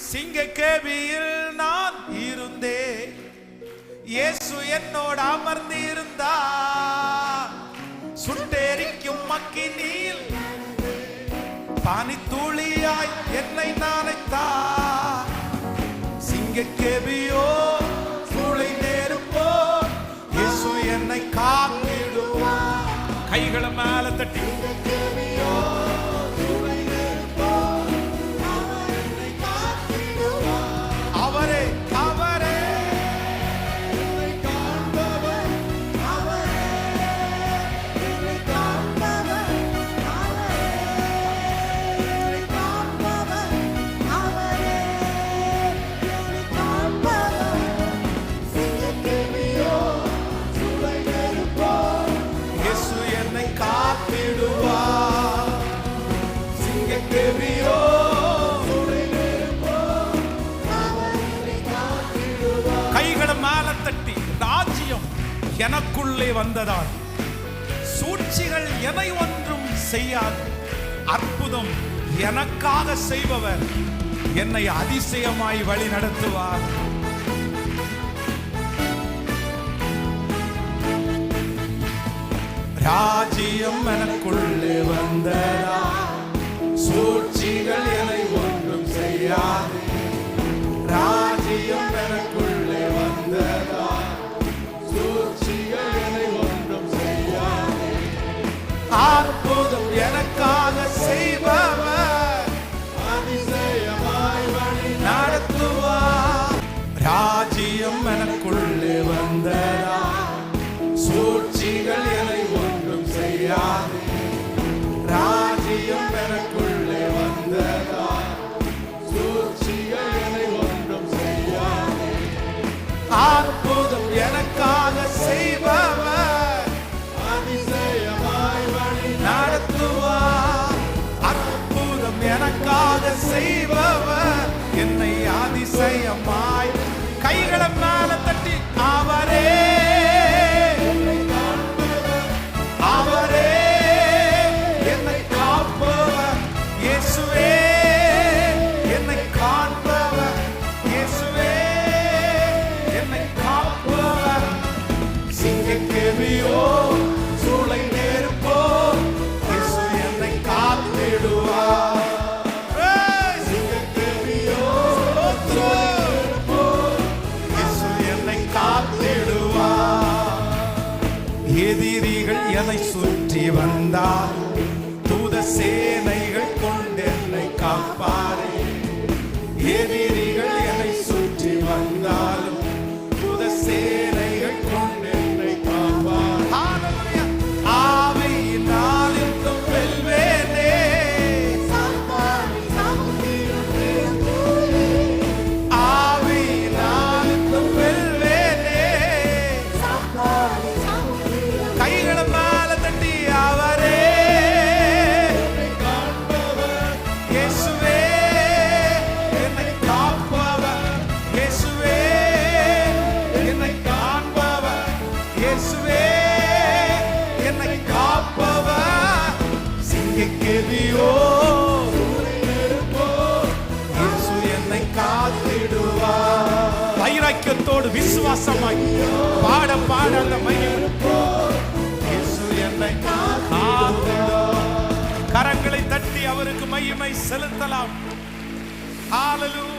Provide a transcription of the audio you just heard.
சிங்கக்கேபியில் நான் இருந்தேன், இயேசு என்னோடு அமர்ந்து இருந்தார். சுட்டெரிக்கும் அக்கினியில் பனித்துளியாய் என்னை நனைத்தார். சிங்கக்கேபியோ சூளை நெருப்போ, இயேசு என்னை காத்திடுவார். கைகளை மேல தட்டி அவரே அவரே இயேசு என்னை காத்திடுவார். சிங்கக்கேபியோ மேல தட்டி, ராஜ்யம் எனக்குள்ளே வந்ததால் சூழ்ச்சிகள் என்னை ஒன்றும் செய்யாது. அற்புதம் எனக்காக செய்பவர் என்னை அதிசயமாய் வழி நடத்துவார். ராஜ்யம் எனக்குள்ளே வந்ததால் சூழ்ச்சிகள் என்னை ஒன்றும் செய்யாது. ராஜ்யம் எனக்குள்ளே வந்ததால் சூழ்ச்சிகள் என்னை ஒன்றும் செய்யாது. அற்புதம் எனக்காக செய்பவர் அதிசயமாய் வழி நடத்துவார். ராஜ்யம் எனக்குள்ளே வந்ததால் சூழ்ச்சிகள் என்னை ஒன்றும் செய்யாது. ராஜ்யம் எனக்குள்ளே வந்ததால் சூழ்ச்சிகள் என்னை ஒன்றும் செய்யாது. அற்புதம் எனக்காக செய்பவர் அதிசயமாய் வழி நடத்துவார். அற்புதம் எனக்காக செய்பவர் என்னை அதிசயமாய். கைகளை மேல தட்டி அவரே அவரே என்னை காப்பவர். இயேசுவே என்னை காண்பவர். இயேசுவே என்னை காப்பவர். சிங்கக்கேபியோ சூளை நெருப்போ, இயேசு என்னை காத்திடுவார். சிங்கக்கேபியோ சூளை நெருப்போ, இயேசு என்னை காத்திடுவார். எதிரிகள் என்னை சுற்றி வந்தார், தூத சேனைகள் கொண்டு என்னை காப்பாரே. எதிரிகள் என்னை சுற்றி வந்தாலும் தூத சேனைகள் கொண்டு என்னை காப்பார். ஆவியினால் என்றும் வெல்வேனே. ஆவியினால் என்றும் வெல்வேனே. கைகளை மேல தட்டி அவரே இயேசுவே என்னை காப்பவர். இயேசுவே என்னை காண்பவர். இயேசுவே என்னை காப்பவர். சிங்கக்கேபியோ இயேசு என்னை காத்திடுவார். வைராக்கியத்தோடு விசுவாசமாய் பாட பாட அந்த மகிமை. இயேசு என்னை காத்திடுவார். கரங்களை தட்டி அவருக்கு மகிமை செலுத்தலாம். ஹalleluya.